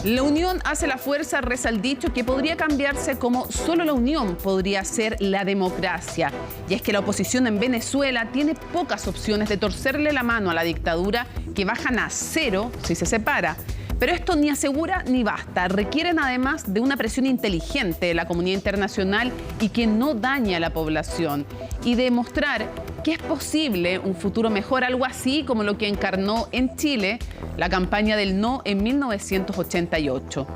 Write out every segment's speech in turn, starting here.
La unión hace la fuerza, reza el dicho, que podría cambiarse como solo la unión podría ser la democracia. Y es que la oposición en Venezuela tiene pocas opciones de torcerle la mano a la dictadura, que bajan a cero si se separa. Pero esto ni asegura ni basta. Requieren además de una presión inteligente de la comunidad internacional y que no dañe a la población. Y demostrar que es posible un futuro mejor, algo así como lo que encarnó en Chile la campaña del no en 1988.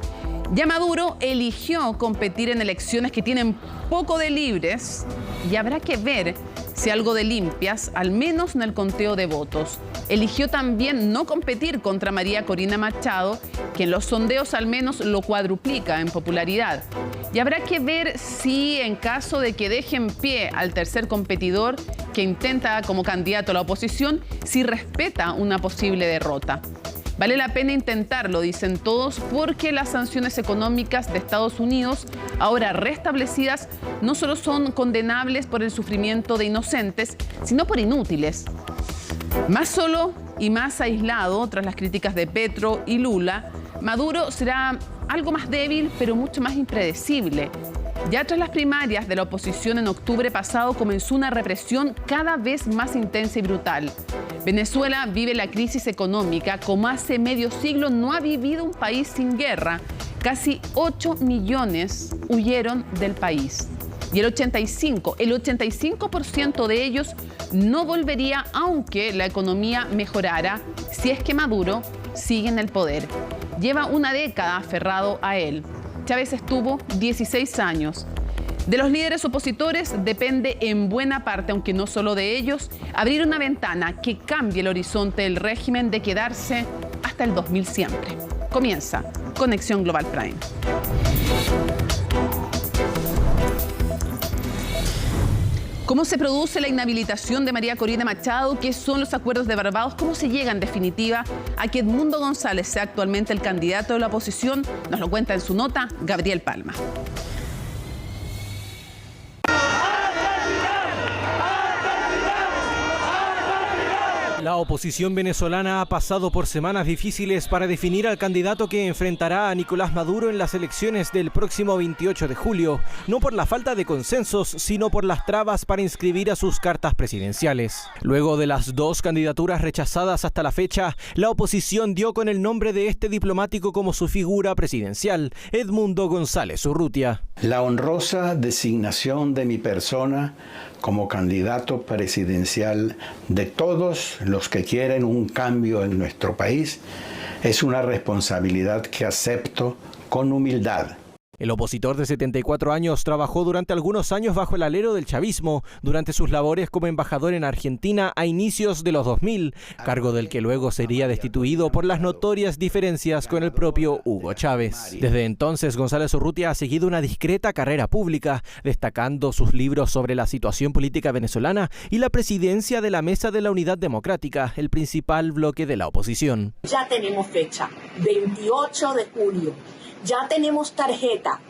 Ya Maduro eligió competir en elecciones que tienen poco de libres y habrá que ver si algo de limpias, al menos en el conteo de votos. Eligió también no competir contra María Corina Machado, que en los sondeos al menos lo cuadruplica en popularidad. Y habrá que ver si, en caso de que deje en pie al tercer competidor que intenta como candidato a la oposición, si respeta una posible derrota. Vale la pena intentarlo, dicen todos, porque las sanciones económicas de Estados Unidos, ahora restablecidas, no solo son condenables por el sufrimiento de inocentes, sino por inútiles. Más solo y más aislado, tras las críticas de Petro y Lula, Maduro será algo más débil, pero mucho más impredecible. Ya tras las primarias de la oposición en octubre pasado comenzó una represión cada vez más intensa y brutal. Venezuela vive la crisis económica como hace medio siglo no ha vivido un país sin guerra. Casi 8 millones huyeron del país. Y el 85% de ellos no volvería aunque la economía mejorara si es que Maduro sigue en el poder. Lleva una década aferrado a él. Chávez estuvo 16 años. De los líderes opositores depende en buena parte, aunque no solo de ellos, abrir una ventana que cambie el horizonte del régimen de quedarse hasta el 2000 siempre. Comienza Conexión Global Prime. ¿Cómo se produce la inhabilitación de María Corina Machado? ¿Qué son los acuerdos de Barbados? ¿Cómo se llega en definitiva a que Edmundo González sea actualmente el candidato de la oposición? Nos lo cuenta en su nota Gabriel Palma. La oposición venezolana ha pasado por semanas difíciles para definir al candidato que enfrentará a Nicolás Maduro en las elecciones del próximo 28 de julio, no por la falta de consensos, sino por las trabas para inscribir a sus cartas presidenciales. Luego de las dos candidaturas rechazadas hasta la fecha, la oposición dio con el nombre de este diplomático como su figura presidencial, Edmundo González Urrutia. La honrosa designación de mi persona como candidato presidencial de todos los que quieren un cambio en nuestro país es una responsabilidad que acepto con humildad. El opositor de 74 años trabajó durante algunos años bajo el alero del chavismo durante sus labores como embajador en Argentina a inicios de los 2000, cargo del que luego sería destituido por las notorias diferencias con el propio Hugo Chávez. Desde entonces, González Urrutia ha seguido una discreta carrera pública, destacando sus libros sobre la situación política venezolana y la presidencia de la Mesa de la Unidad Democrática, el principal bloque de la oposición. Ya tenemos fecha, 28 de julio. Ya tenemos tarjeta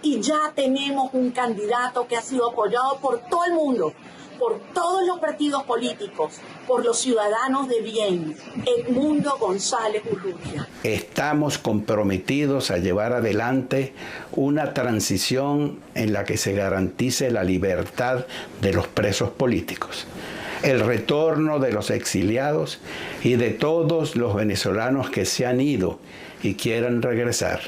y ya tenemos un candidato que ha sido apoyado por todo el mundo, por todos los partidos políticos, por los ciudadanos de bien, Edmundo González Urrutia. Estamos comprometidos a llevar adelante una transición en la que se garantice la libertad de los presos políticos, el retorno de los exiliados y de todos los venezolanos que se han ido y quieran regresar.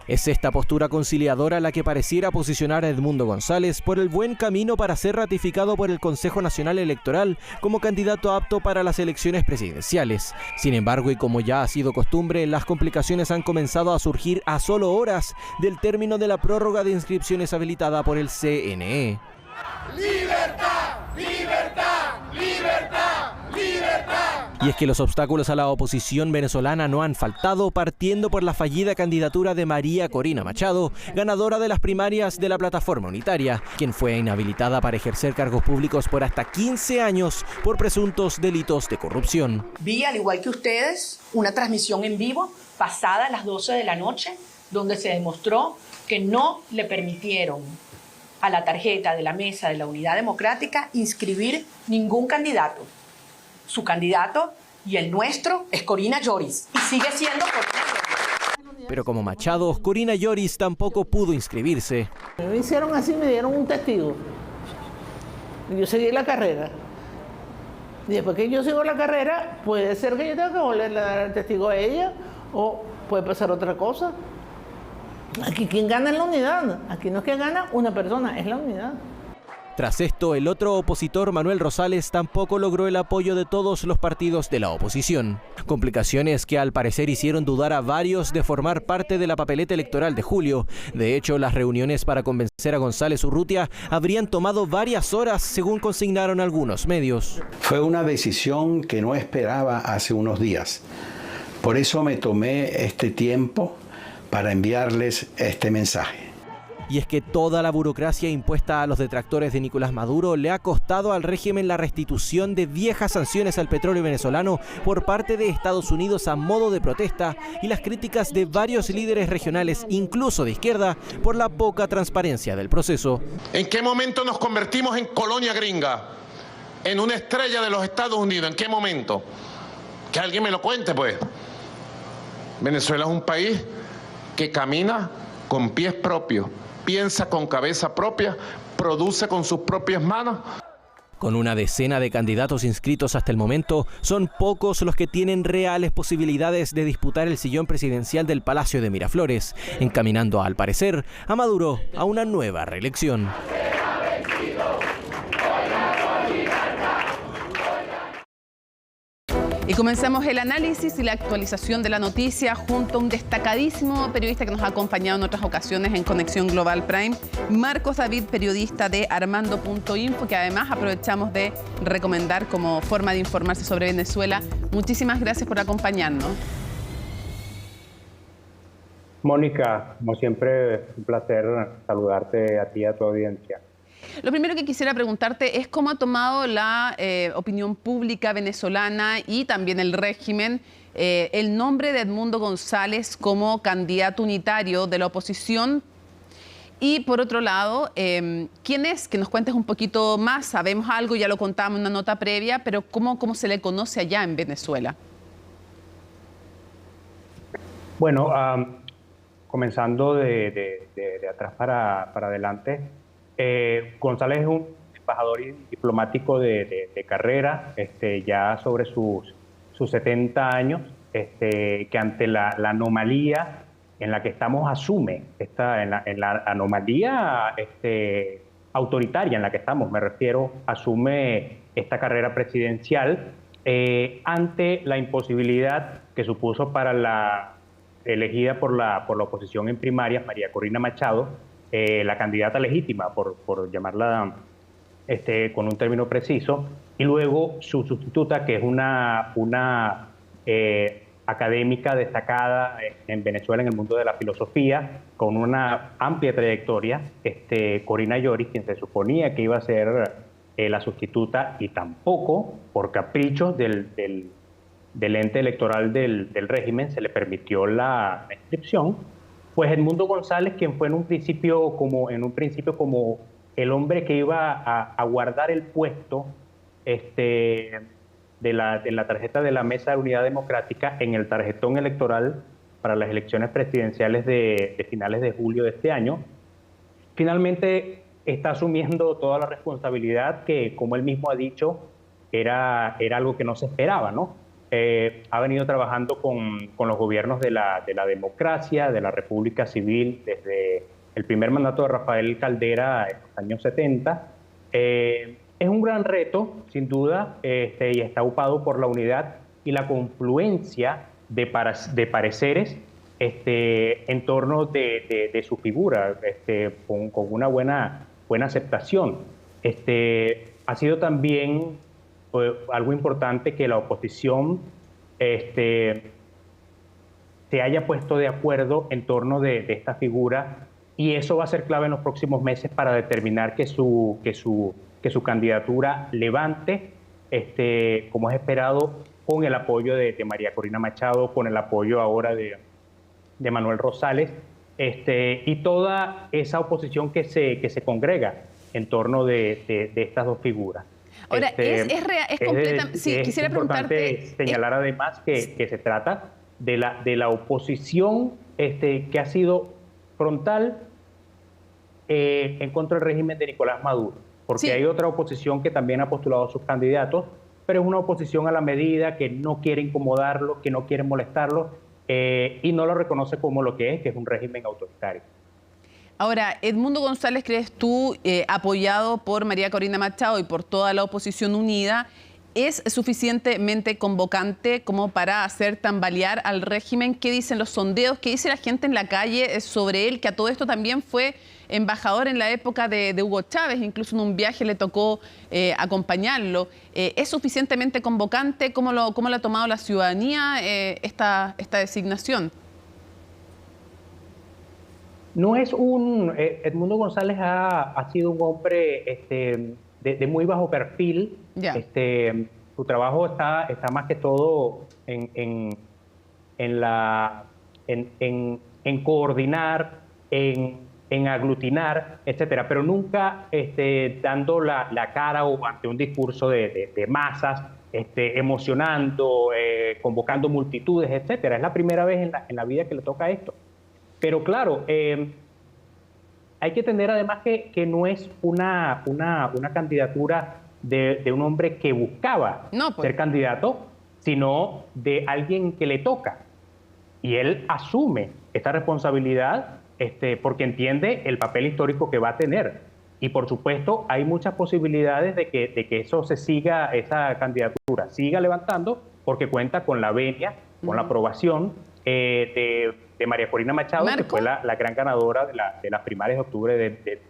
Es esta postura conciliadora la que pareciera posicionar a Edmundo González por el buen camino para ser ratificado por el Consejo Nacional Electoral como candidato apto para las elecciones presidenciales. Sin embargo, y como ya ha sido costumbre, las complicaciones han comenzado a surgir a solo horas del término de la prórroga de inscripciones habilitada por el CNE. ¡Libertad! ¡Libertad! ¡Libertad! ¡Libertad! Y es que los obstáculos a la oposición venezolana no han faltado, partiendo por la fallida candidatura de María Corina Machado, ganadora de las primarias de la Plataforma Unitaria, quien fue inhabilitada para ejercer cargos públicos por hasta 15 años por presuntos delitos de corrupción. Vi, al igual que ustedes, una transmisión en vivo pasada a las 12 de la noche, donde se demostró que no le permitieron a la tarjeta de la Mesa de la Unidad Democrática inscribir ningún candidato. Su candidato y el nuestro es Corina Lloris y sigue siendo Corina Lloris. Pero como Machado, Corina Lloris tampoco pudo inscribirse. Me hicieron así, me dieron un testigo. Yo seguí la carrera. Y después que yo sigo la carrera, puede ser que yo tenga que volverle a dar el testigo a ella o puede pasar otra cosa. Aquí quien gana es la unidad. Aquí no es que gana una persona, es la unidad. Tras esto, el otro opositor, Manuel Rosales, tampoco logró el apoyo de todos los partidos de la oposición. Complicaciones que al parecer hicieron dudar a varios de formar parte de la papeleta electoral de julio. De hecho, las reuniones para convencer a González Urrutia habrían tomado varias horas, según consignaron algunos medios. Fue una decisión que no esperaba hace unos días. Por eso me tomé este tiempo para enviarles este mensaje. Y es que toda la burocracia impuesta a los detractores de Nicolás Maduro le ha costado al régimen la restitución de viejas sanciones al petróleo venezolano por parte de Estados Unidos a modo de protesta y las críticas de varios líderes regionales, incluso de izquierda, por la poca transparencia del proceso. ¿En qué momento nos convertimos en colonia gringa? ¿En una estrella de los Estados Unidos? ¿En qué momento? Que alguien me lo cuente, pues. Venezuela es un país que camina con pies propios, piensa con cabeza propia, produce con sus propias manos. Con una decena de candidatos inscritos hasta el momento, son pocos los que tienen reales posibilidades de disputar el sillón presidencial del Palacio de Miraflores, encaminando, al parecer, a Maduro a una nueva reelección. Y comenzamos el análisis y la actualización de la noticia junto a un destacadísimo periodista que nos ha acompañado en otras ocasiones en Conexión Global Prime, Marcos David, periodista de Armando.info, que además aprovechamos de recomendar como forma de informarse sobre Venezuela. Muchísimas gracias por acompañarnos. Mónica, como siempre, un placer saludarte a ti y a tu audiencia. Lo primero que quisiera preguntarte es cómo ha tomado la opinión pública venezolana y también el régimen el nombre de Edmundo González como candidato unitario de la oposición. Y por otro lado, ¿quién es? Que nos cuentes un poquito más. Sabemos algo, ya lo contábamos en una nota previa, pero ¿cómo se le conoce allá en Venezuela? Bueno, comenzando de atrás para adelante, González es un embajador diplomático de carrera, ya sobre sus 70 años, que ante la anomalía en la que estamos asume, en la anomalía autoritaria en la que estamos, me refiero, asume esta carrera presidencial ante la imposibilidad que supuso para la elegida por la oposición en primarias, María Corina Machado, la candidata legítima, por llamarla con un término preciso, y luego su sustituta, que es una académica destacada en Venezuela en el mundo de la filosofía, con una amplia trayectoria, Corina Lloris, quien se suponía que iba a ser la sustituta, y tampoco, por caprichos del ente electoral del régimen, se le permitió la inscripción. Pues Edmundo González, quien fue en un principio como el hombre que iba a guardar el puesto de la tarjeta de la Mesa de Unidad Democrática en el tarjetón electoral para las elecciones presidenciales de finales de julio de este año, finalmente está asumiendo toda la responsabilidad que, como él mismo ha dicho, era algo que no se esperaba, ¿no? Ha venido trabajando con los gobiernos de la democracia, de la República Civil, desde el primer mandato de Rafael Caldera en los años 70. Es un gran reto, sin duda, y está upado por la unidad y la confluencia de pareceres en torno de su figura, con una buena aceptación. Ha sido también algo importante que la oposición se haya puesto de acuerdo en torno de esta figura, y eso va a ser clave en los próximos meses para determinar que su candidatura levante, como es esperado, con el apoyo de María Corina Machado, con el apoyo ahora de Manuel Rosales, y toda esa oposición que se congrega en torno de estas dos figuras. Ahora, es completamente... Sí, quisiera preguntarte... Es importante señalar además que se trata de la oposición que ha sido frontal en contra del régimen de Nicolás Maduro, porque Sí. hay otra oposición que también ha postulado a sus candidatos, pero es una oposición a la medida, que no quiere incomodarlo, que no quiere molestarlo, y no lo reconoce como lo que es un régimen autoritario. Ahora, Edmundo González, ¿crees tú, apoyado por María Corina Machado y por toda la oposición unida, es suficientemente convocante como para hacer tambalear al régimen? ¿Qué dicen los sondeos? ¿Qué dice la gente en la calle sobre él? Que a todo esto también fue embajador en la época de Hugo Chávez, incluso en un viaje le tocó acompañarlo. ¿Es suficientemente convocante? ¿Cómo lo ha tomado la ciudadanía esta designación? No es Edmundo González ha sido un hombre de muy bajo perfil. Ya. Su trabajo está más que todo en coordinar, en aglutinar, etcétera, pero nunca dando la cara o ante un discurso de masas, emocionando, convocando multitudes, etcétera. Es la primera vez en la vida que le toca esto. Pero claro, hay que entender además que no es una candidatura de un hombre que buscaba ser candidato, sino de alguien que le toca. Y él asume esta responsabilidad porque entiende el papel histórico que va a tener. Y por supuesto hay muchas posibilidades de que eso esa candidatura siga levantando, porque cuenta con la venia, con la aprobación de María Corina Machado, Marco, que fue la gran ganadora de las primarias de octubre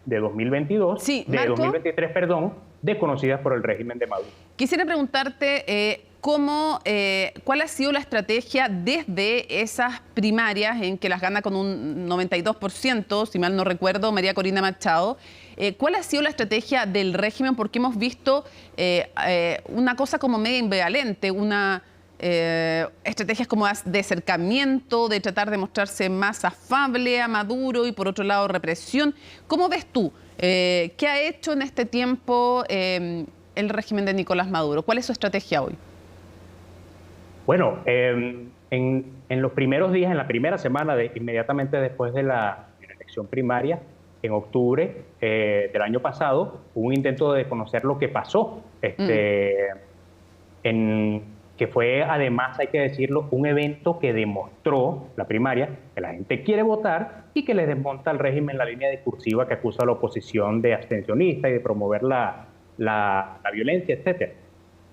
de 2022, sí, de Marco, 2023, perdón, desconocidas por el régimen de Maduro. Quisiera preguntarte cuál ha sido la estrategia desde esas primarias en que las gana con un 92%, si mal no recuerdo, María Corina Machado. ¿Cuál ha sido la estrategia del régimen? Porque hemos visto una cosa como media ambivalente, estrategias como de acercamiento, de tratar de mostrarse más afable a Maduro y por otro lado represión. ¿Cómo ves tú? ¿Qué ha hecho en este tiempo el régimen de Nicolás Maduro? ¿Cuál es su estrategia hoy? Bueno, en los primeros días, en la primera semana, inmediatamente después de la elección primaria, en octubre del año pasado, hubo un intento de conocer lo que pasó, que fue, además, hay que decirlo, un evento que demostró, la primaria, que la gente quiere votar y que les desmonta al régimen la línea discursiva que acusa a la oposición de abstencionista y de promover la violencia, etc.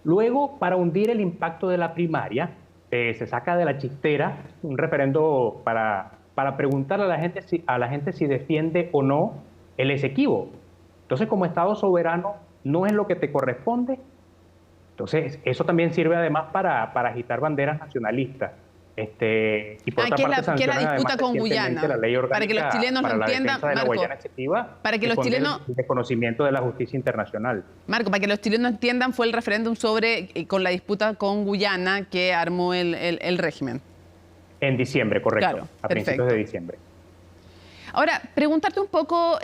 Luego, para hundir el impacto de la primaria, se saca de la chistera un referendo para preguntar a la gente si defiende o no el Esequibo. Entonces, como Estado soberano, no es lo que te corresponde. Entonces, eso también sirve además para agitar banderas nacionalistas. Y por otra parte, que la disputa con Guyana, la ley orgánica para que los chilenos lo entiendan, de la Marco, Guayana Esequiba, para que los chilenos, el desconocimiento de la justicia internacional. Marco, para que los chilenos entiendan, fue el referéndum con la disputa con Guyana que armó el régimen. En diciembre, correcto, claro, a principios de diciembre. Ahora, preguntarte un poco,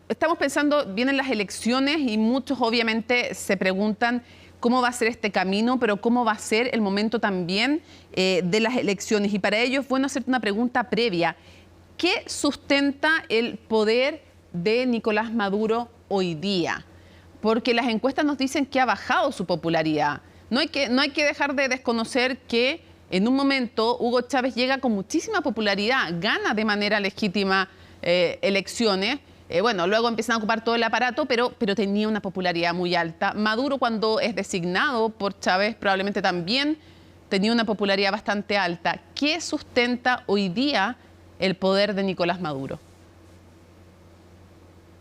estamos pensando, vienen las elecciones y muchos obviamente se preguntan cómo va a ser este camino, pero cómo va a ser el momento también de las elecciones. Y para ello es bueno hacerte una pregunta previa. ¿Qué sustenta el poder de Nicolás Maduro hoy día? Porque las encuestas nos dicen que ha bajado su popularidad. No hay que dejar de desconocer que en un momento Hugo Chávez llega con muchísima popularidad, gana de manera legítima elecciones. Bueno, luego empiezan a ocupar todo el aparato, pero tenía una popularidad muy alta. Maduro, cuando es designado por Chávez, probablemente también tenía una popularidad bastante alta. ¿Qué sustenta hoy día el poder de Nicolás Maduro?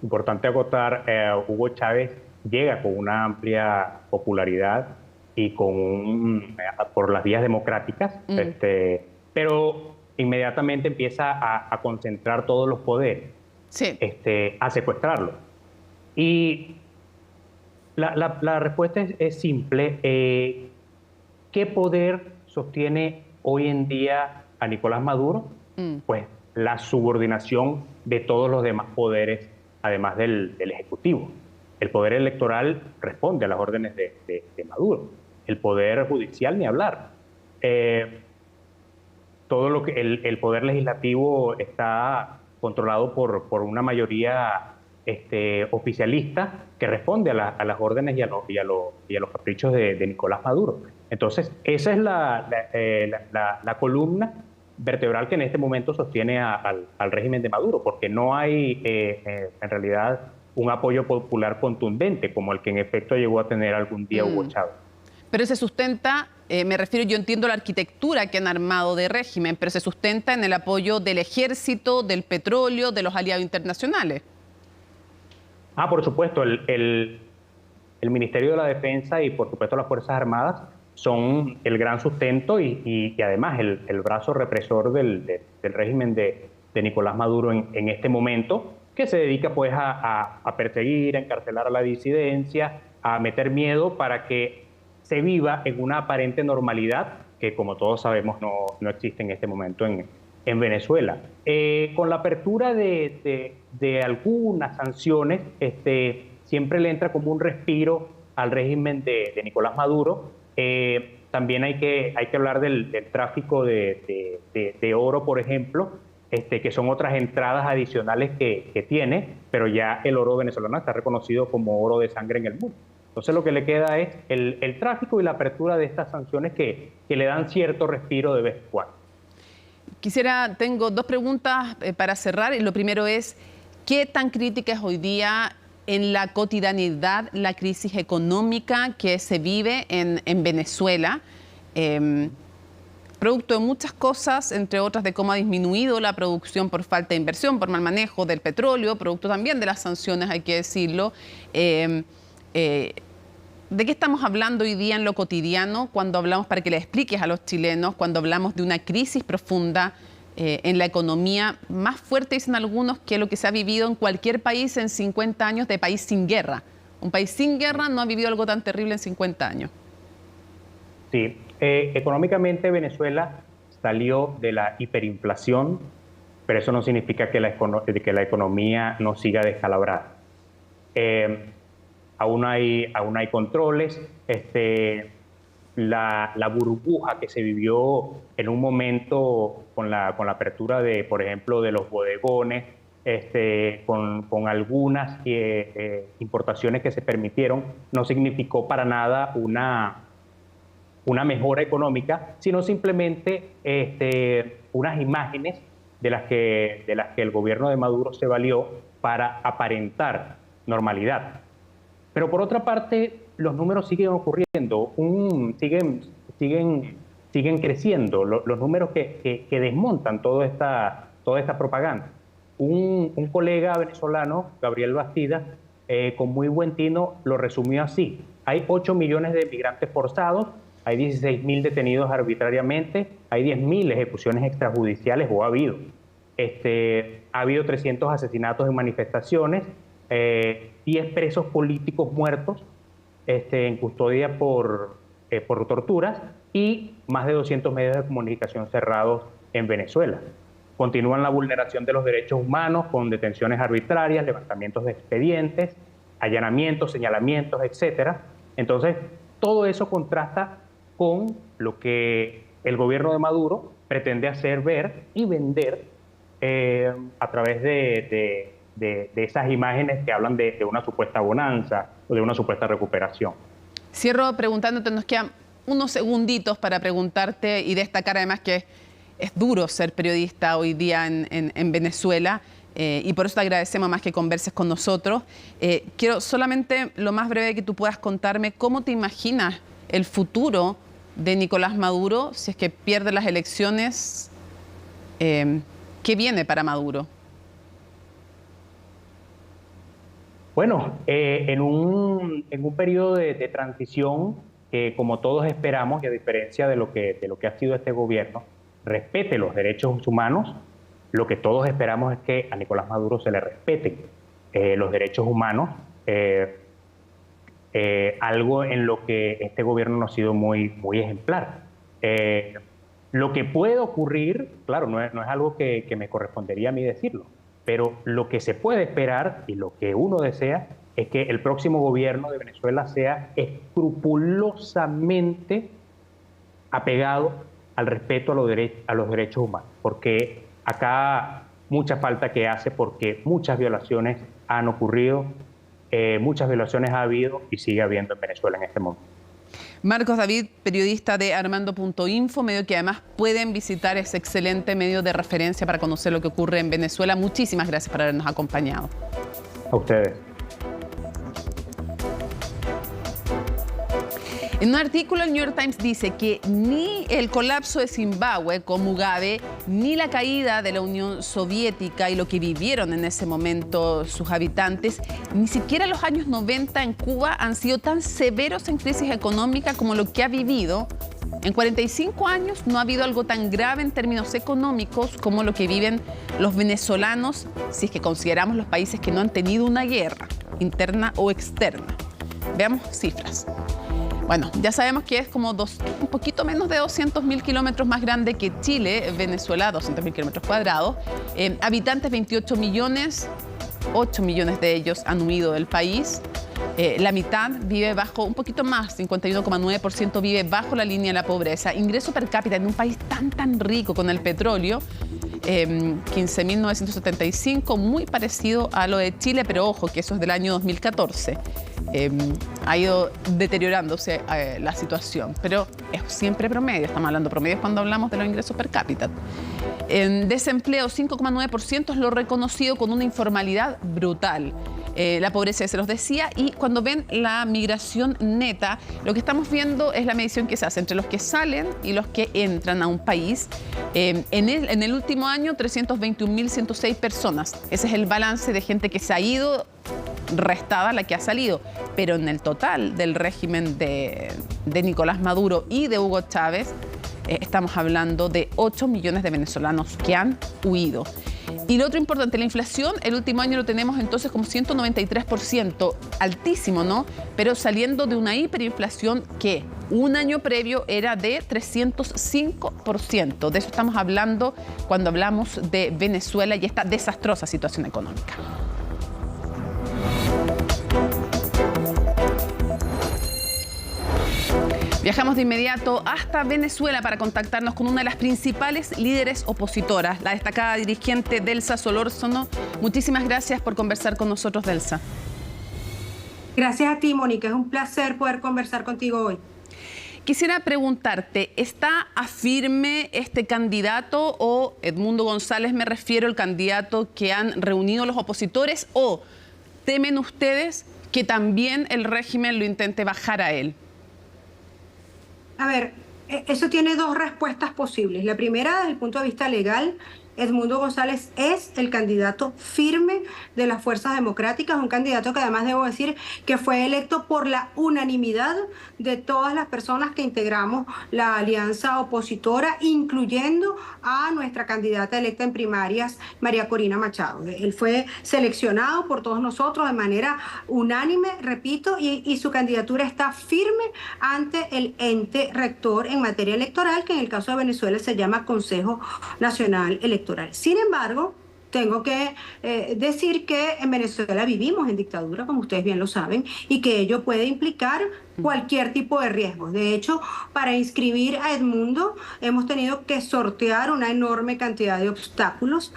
Importante acotar, Hugo Chávez llega con una amplia popularidad y por las vías democráticas, pero inmediatamente empieza a concentrar todos los poderes. Sí. A secuestrarlo. Y la respuesta es simple. ¿Qué poder sostiene hoy en día a Nicolás Maduro? Pues la subordinación de todos los demás poderes, además del Ejecutivo. El poder electoral responde a las órdenes de Maduro. El poder judicial, ni hablar. todo lo que el poder legislativo está controlado por una mayoría oficialista que responde a las órdenes y a los caprichos de Nicolás Maduro. Entonces, esa es la columna vertebral que en este momento sostiene al régimen de Maduro, porque no hay en realidad un apoyo popular contundente como el que en efecto llegó a tener algún día Hugo Chávez. Pero se sustenta, me refiero, yo entiendo la arquitectura que han armado de régimen, pero se sustenta en el apoyo del ejército, del petróleo, de los aliados internacionales. Por supuesto, el Ministerio de la Defensa y por supuesto las Fuerzas Armadas son el gran sustento y además el brazo represor del régimen de Nicolás Maduro en este momento, que se dedica pues a perseguir, a encarcelar a la disidencia, a meter miedo para que se viva en una aparente normalidad que, como todos sabemos, no existe en este momento en Venezuela. Con la apertura de algunas sanciones, siempre le entra como un respiro al régimen de Nicolás Maduro. También hay que hablar del tráfico de oro, por ejemplo, que son otras entradas adicionales que tiene, pero ya el oro venezolano está reconocido como oro de sangre en el mundo. Entonces lo que le queda es el tráfico y la apertura de estas sanciones que le dan cierto respiro de vez en cuando. Tengo dos preguntas para cerrar. Lo primero es, ¿qué tan crítica es hoy día en la cotidianidad la crisis económica que se vive en Venezuela? Producto de muchas cosas, entre otras de cómo ha disminuido la producción por falta de inversión, por mal manejo del petróleo, producto también de las sanciones, hay que decirlo. ¿De qué estamos hablando hoy día en lo cotidiano cuando hablamos, para que le expliques a los chilenos, cuando hablamos de una crisis profunda en la economía, más fuerte, dicen algunos, que lo que se ha vivido en cualquier país en 50 años de país sin guerra? Un país sin guerra no ha vivido algo tan terrible en 50 años. Sí, económicamente Venezuela salió de la hiperinflación, pero eso no significa que la economía no siga descalabrada. Aún hay controles. La burbuja que se vivió en un momento con la apertura de, por ejemplo, de los bodegones, con algunas importaciones que se permitieron, no significó para nada una mejora económica, sino simplemente unas imágenes de las que el gobierno de Maduro se valió para aparentar normalidad. Pero por otra parte, los números siguen ocurriendo, siguen creciendo, los números que desmontan toda esta propaganda. Un colega venezolano, Gabriel Bastida, con muy buen tino lo resumió así: hay 8 millones de migrantes forzados, hay 16.000 detenidos arbitrariamente, hay 10.000 ejecuciones extrajudiciales, o ha habido. Ha habido 300 asesinatos en manifestaciones, 10 presos políticos muertos en custodia por torturas y más de 200 medios de comunicación cerrados en Venezuela. Continúan la vulneración de los derechos humanos con detenciones arbitrarias, levantamientos de expedientes, allanamientos, señalamientos, etc. Entonces, todo eso contrasta con lo que el gobierno de Maduro pretende hacer ver y vender a través de esas imágenes que hablan de una supuesta bonanza o de una supuesta recuperación. Cierro preguntándote, nos quedan unos segunditos para preguntarte y destacar además que es duro ser periodista hoy día en Venezuela, y por eso te agradecemos más que converses con nosotros. Quiero solamente, lo más breve que tú puedas contarme, ¿cómo te imaginas el futuro de Nicolás Maduro si es que pierde las elecciones? ¿Qué viene para Maduro? Bueno, en un periodo de transición que, como todos esperamos, y a diferencia de lo que ha sido este gobierno, respete los derechos humanos, lo que todos esperamos es que a Nicolás Maduro se le respeten los derechos humanos, algo en lo que este gobierno no ha sido muy ejemplar. Lo que puede ocurrir, claro, no es algo que me correspondería a mí decirlo, pero lo que se puede esperar y lo que uno desea es que el próximo gobierno de Venezuela sea escrupulosamente apegado al respeto a los derechos humanos, porque acá mucha falta que hace, porque muchas violaciones han ocurrido, muchas violaciones ha habido y sigue habiendo en Venezuela en este momento. Marcos David, periodista de Armando.info, medio que además pueden visitar ese excelente medio de referencia para conocer lo que ocurre en Venezuela. Muchísimas gracias por habernos acompañado. A ustedes. En un artículo, el New York Times dice que ni el colapso de Zimbabue con Mugabe, ni la caída de la Unión Soviética y lo que vivieron en ese momento sus habitantes, ni siquiera los años 90 en Cuba han sido tan severos en crisis económica como lo que ha vivido. En 45 años no ha habido algo tan grave en términos económicos como lo que viven los venezolanos, si es que consideramos los países que no han tenido una guerra, interna o externa. Veamos cifras. Bueno, ya sabemos que es como un poquito menos de 200.000 kilómetros más grande que Chile, Venezuela, 200.000 kilómetros cuadrados. Habitantes 28 millones, 8 millones de ellos han huido del país. La mitad vive bajo, un poquito más, 51,9% vive bajo la línea de la pobreza. Ingreso per cápita en un país tan rico con el petróleo, 15.975, muy parecido a lo de Chile, pero ojo, que eso es del año 2014. Ha ido deteriorándose la situación, pero es siempre promedio, estamos hablando promedio cuando hablamos de los ingresos per cápita. En desempleo, 5,9% es lo reconocido con una informalidad brutal. La pobreza, se los decía, y cuando ven la migración neta, lo que estamos viendo es la medición que se hace entre los que salen y los que entran a un país. En el último año, 321.106 personas. Ese es el balance de gente que se ha ido, restada la que ha salido. Pero en el total del régimen de Nicolás Maduro y de Hugo Chávez, estamos hablando de 8 millones de venezolanos que han huido. Y lo otro importante, la inflación, el último año lo tenemos entonces como 193%, altísimo, ¿no? Pero saliendo de una hiperinflación que un año previo era de 305%. De eso estamos hablando cuando hablamos de Venezuela y esta desastrosa situación económica. Viajamos de inmediato hasta Venezuela para contactarnos con una de las principales líderes opositoras, la destacada dirigente Delsa Solórzano. Muchísimas gracias por conversar con nosotros, Delsa. Gracias a ti, Mónica. Es un placer poder conversar contigo hoy. Quisiera preguntarte, ¿está a firme este candidato o Edmundo González, me refiero, el candidato que han reunido los opositores, o temen ustedes que también el régimen lo intente bajar a él? A ver, eso tiene dos respuestas posibles. La primera, desde el punto de vista legal, Edmundo González es el candidato firme de las fuerzas democráticas, un candidato que además debo decir que fue electo por la unanimidad de todas las personas que integramos la alianza opositora, incluyendo a nuestra candidata electa en primarias, María Corina Machado. Él fue seleccionado por todos nosotros de manera unánime, repito, y su candidatura está firme ante el ente rector en materia electoral, que en el caso de Venezuela se llama Consejo Nacional Electoral. Sin embargo, tengo que decir que en Venezuela vivimos en dictadura, como ustedes bien lo saben, y que ello puede implicar cualquier tipo de riesgos. De hecho, para inscribir a Edmundo hemos tenido que sortear una enorme cantidad de obstáculos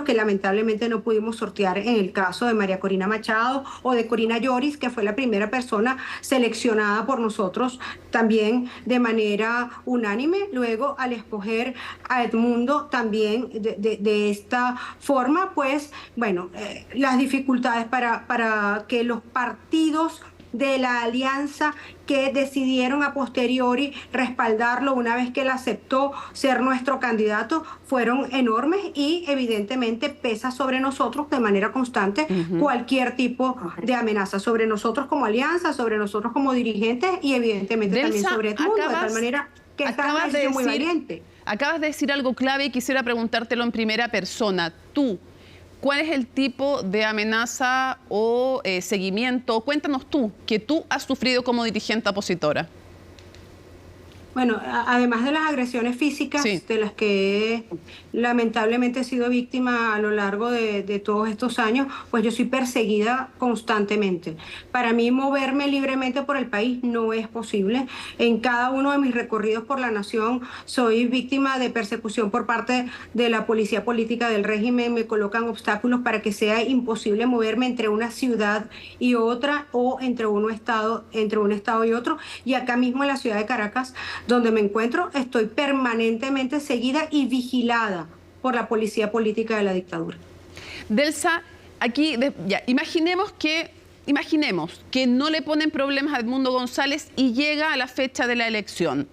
que lamentablemente no pudimos sortear en el caso de María Corina Machado o de Corina Lloris, que fue la primera persona seleccionada por nosotros también de manera unánime. Luego, al escoger a Edmundo también de esta forma, pues, bueno, las dificultades para que los partidos de la alianza que decidieron a posteriori respaldarlo una vez que él aceptó ser nuestro candidato fueron enormes, y evidentemente pesa sobre nosotros de manera constante cualquier tipo de amenaza sobre nosotros como alianza, sobre nosotros como dirigentes y evidentemente Delsa, también sobre Edmundo, de tal manera que está muy valiente. Acabas de decir algo clave y quisiera preguntártelo en primera persona. Tú, ¿cuál es el tipo de amenaza o seguimiento? Cuéntanos tú, que tú has sufrido como dirigente opositora. Bueno, además de las agresiones físicas, Sí. de las que lamentablemente he sido víctima a lo largo de todos estos años, pues yo soy perseguida constantemente. Para mí moverme libremente por el país no es posible. En cada uno de mis recorridos por la nación soy víctima de persecución por parte de la policía política del régimen. Me colocan obstáculos para que sea imposible moverme entre una ciudad y otra o entre un estado y otro. Y acá mismo en la ciudad de Caracas, donde me encuentro, estoy permanentemente seguida y vigilada por la policía política de la dictadura. Delsa, aquí ya, imaginemos que no le ponen problemas a Edmundo González y llega a la fecha de la elección.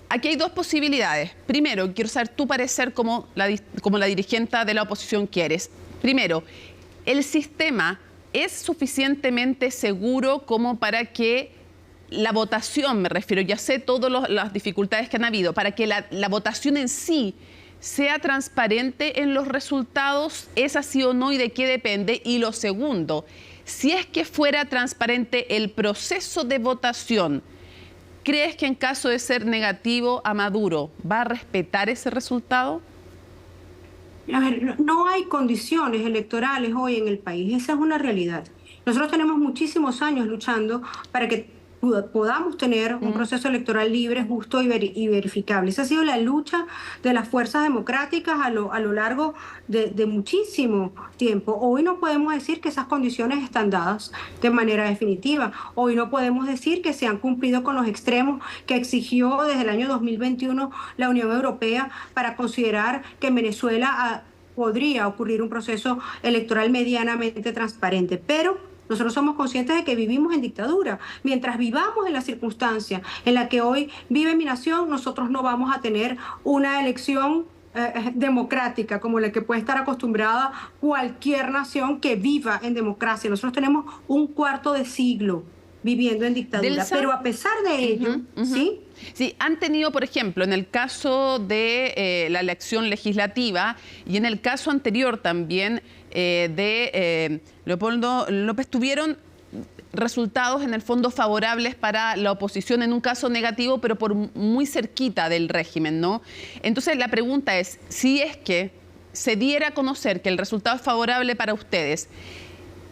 Aquí hay dos posibilidades. Primero, quiero saber tu parecer como la dirigente de la oposición que eres. Primero, ¿el sistema es suficientemente seguro como para que la votación, me refiero, ya sé todas las dificultades que han habido, para que la votación en sí sea transparente en los resultados? ¿Es así o no y de qué depende? Y lo segundo, si es que fuera transparente el proceso de votación, ¿crees que en caso de ser negativo a Maduro va a respetar ese resultado? A ver, no hay condiciones electorales hoy en el país, esa es una realidad. Nosotros tenemos muchísimos años luchando para que podamos tener un proceso electoral libre, justo y verificable. Esa ha sido la lucha de las fuerzas democráticas a lo largo de muchísimo tiempo. Hoy no podemos decir que esas condiciones están dadas de manera definitiva. Hoy no podemos decir que se han cumplido con los extremos que exigió desde el año 2021 la Unión Europea para considerar que en Venezuela podría ocurrir un proceso electoral medianamente transparente. Pero nosotros somos conscientes de que vivimos en dictadura. Mientras vivamos en la circunstancia en la que hoy vive mi nación, nosotros no vamos a tener una elección democrática como la que puede estar acostumbrada cualquier nación que viva en democracia. Nosotros tenemos un cuarto de siglo viviendo en dictadura. Delsa, pero a pesar de ello, ¿sí? Sí, han tenido, por ejemplo, en el caso de la elección legislativa y en el caso anterior también de Leopoldo López, tuvieron resultados en el fondo favorables para la oposición, en un caso negativo, pero por muy cerquita del régimen, ¿no? Entonces la pregunta es, si es que se diera a conocer que el resultado es favorable para ustedes,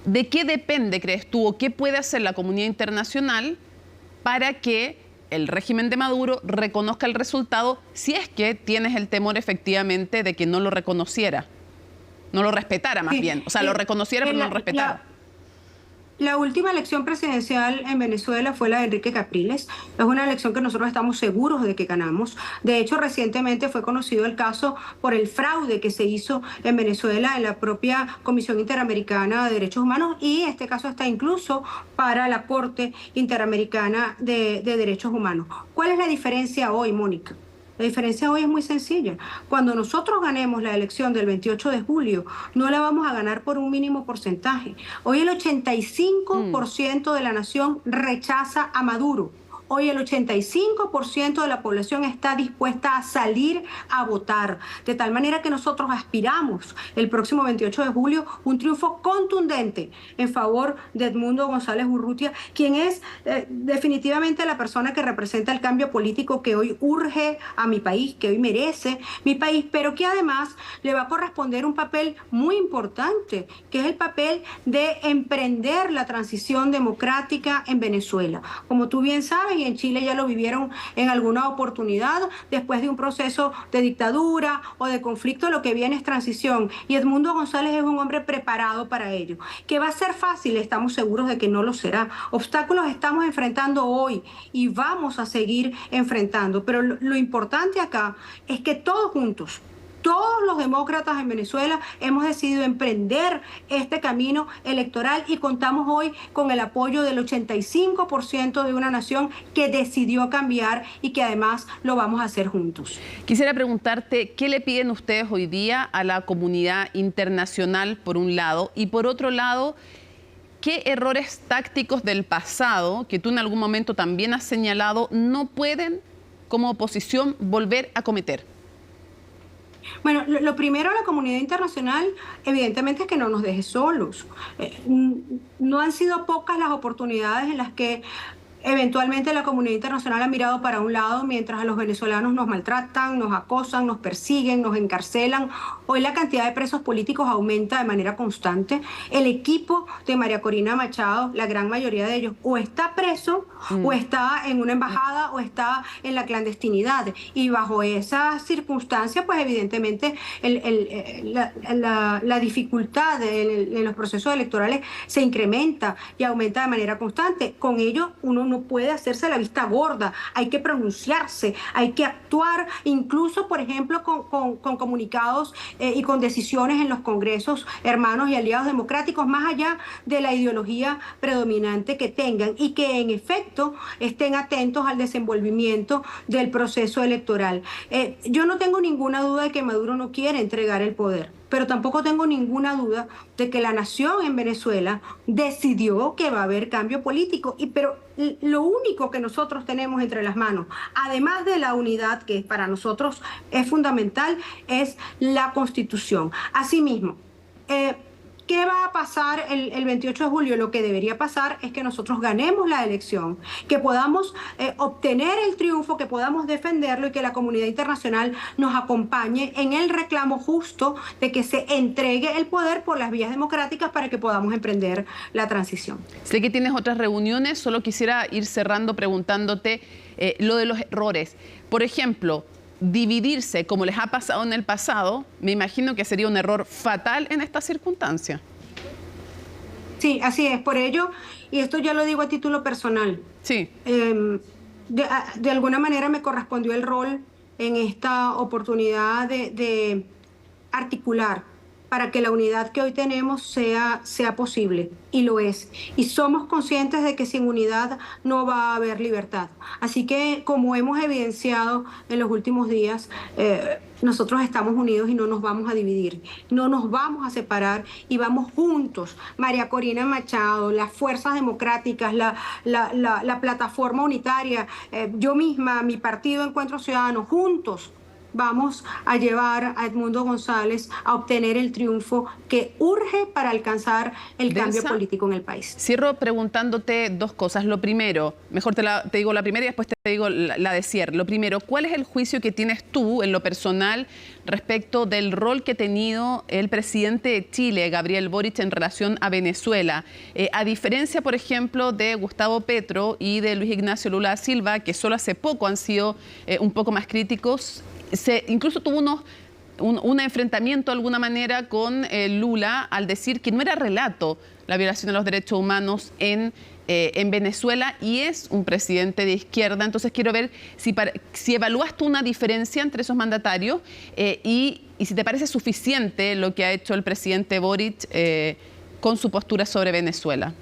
¿de qué depende, crees tú, o qué puede hacer la comunidad internacional para que el régimen de Maduro reconozca el resultado, si es que tienes el temor efectivamente de que no lo reconociera? No lo respetara más bien. O sea, lo reconociera pero no lo respetara. La última elección presidencial en Venezuela fue la de Enrique Capriles. Es una elección que nosotros estamos seguros de que ganamos. De hecho, recientemente fue conocido el caso por el fraude que se hizo en Venezuela en la propia Comisión Interamericana de Derechos Humanos, y este caso está incluso para la Corte Interamericana de Derechos Humanos. ¿Cuál es la diferencia hoy, Mónica? La diferencia hoy es muy sencilla. Cuando nosotros ganemos la elección del 28 de julio, no la vamos a ganar por un mínimo porcentaje. Hoy el 85% de la nación rechaza a Maduro. Hoy el 85% de la población está dispuesta a salir a votar, de tal manera que nosotros aspiramos el próximo 28 de julio un triunfo contundente en favor de Edmundo González Urrutia, quien es definitivamente la persona que representa el cambio político que hoy urge a mi país, que hoy merece mi país, pero que además le va a corresponder un papel muy importante, que es el papel de emprender la transición democrática en Venezuela. Como tú bien sabes, y en Chile ya lo vivieron en alguna oportunidad, después de un proceso de dictadura o de conflicto, lo que viene es transición. Y Edmundo González es un hombre preparado para ello. ¿Que va a ser fácil? Estamos seguros de que no lo será. Obstáculos estamos enfrentando hoy y vamos a seguir enfrentando. Pero lo importante acá es que todos juntos, todos los demócratas en Venezuela hemos decidido emprender este camino electoral y contamos hoy con el apoyo del 85% de una nación que decidió cambiar y que además lo vamos a hacer juntos. Quisiera preguntarte, ¿qué le piden ustedes hoy día a la comunidad internacional por un lado? Y por otro lado, ¿qué errores tácticos del pasado, que tú en algún momento también has señalado, no pueden como oposición volver a cometer? Bueno, lo primero a la comunidad internacional, evidentemente, es que no nos deje solos. No han sido pocas las oportunidades en las que Eventualmente la comunidad internacional ha mirado para un lado mientras a los venezolanos nos maltratan, nos acosan, nos persiguen, nos encarcelan. Hoy la cantidad de presos políticos aumenta de manera constante. El equipo de María Corina Machado, la gran mayoría de ellos, o está preso, o está en una embajada, o está en la clandestinidad. Y bajo esas circunstancias, pues evidentemente la dificultad en los procesos electorales se incrementa y aumenta de manera constante. Con ello, uno no puede hacerse la vista gorda, hay que pronunciarse, hay que actuar, incluso, por ejemplo, con comunicados y con decisiones en los congresos hermanos y aliados democráticos, más allá de la ideología predominante que tengan, y que en efecto estén atentos al desenvolvimiento del proceso electoral. Yo no tengo ninguna duda de que Maduro no quiere entregar el poder, pero tampoco tengo ninguna duda de que la nación en Venezuela decidió que va a haber cambio político. Pero lo único que nosotros tenemos entre las manos, además de la unidad que para nosotros es fundamental, es la Constitución. Asimismo, ¿qué va a pasar el 28 de julio? Lo que debería pasar es que nosotros ganemos la elección, que podamos obtener el triunfo, que podamos defenderlo y que la comunidad internacional nos acompañe en el reclamo justo de que se entregue el poder por las vías democráticas para que podamos emprender la transición. Sé que tienes otras reuniones, solo quisiera ir cerrando preguntándote lo de los errores. Por ejemplo, dividirse como les ha pasado en el pasado, me imagino que sería un error fatal en esta circunstancia. Sí, así es. Por ello, y esto ya lo digo a título personal, sí. De alguna manera me correspondió el rol en esta oportunidad de articular para que la unidad que hoy tenemos sea posible, y lo es. Y somos conscientes de que sin unidad no va a haber libertad. Así que, como hemos evidenciado en los últimos días, nosotros estamos unidos y no nos vamos a dividir, no nos vamos a separar y vamos juntos. María Corina Machado, las fuerzas democráticas, la plataforma unitaria, yo misma, mi partido Encuentro Ciudadano, juntos vamos a llevar a Edmundo González a obtener el triunfo que urge para alcanzar el cambio político en el país. Cierro preguntándote dos cosas. Lo primero, mejor te digo la primera y después te digo la de cierre. Lo primero, ¿cuál es el juicio que tienes tú en lo personal respecto del rol que ha tenido el presidente de Chile, Gabriel Boric, en relación a Venezuela? A diferencia, por ejemplo, de Gustavo Petro y de Luis Ignacio Lula da Silva, que solo hace poco han sido un poco más críticos. Incluso tuvo un enfrentamiento de alguna manera con Lula al decir que no era relato la violación de los derechos humanos en Venezuela, y es un presidente de izquierda. Entonces quiero ver si evalúas tú una diferencia entre esos mandatarios y si te parece suficiente lo que ha hecho el presidente Boric con su postura sobre Venezuela.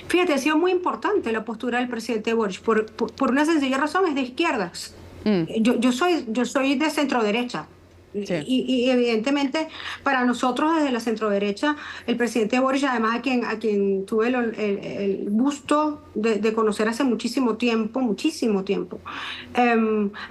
Fíjate, ha sido muy importante la postura del presidente Boric por una sencilla razón: es de izquierdas. Yo soy de centro derecha. Sí. Y evidentemente para nosotros desde la centroderecha, el presidente Boric, además a quien tuve el gusto de conocer hace muchísimo tiempo,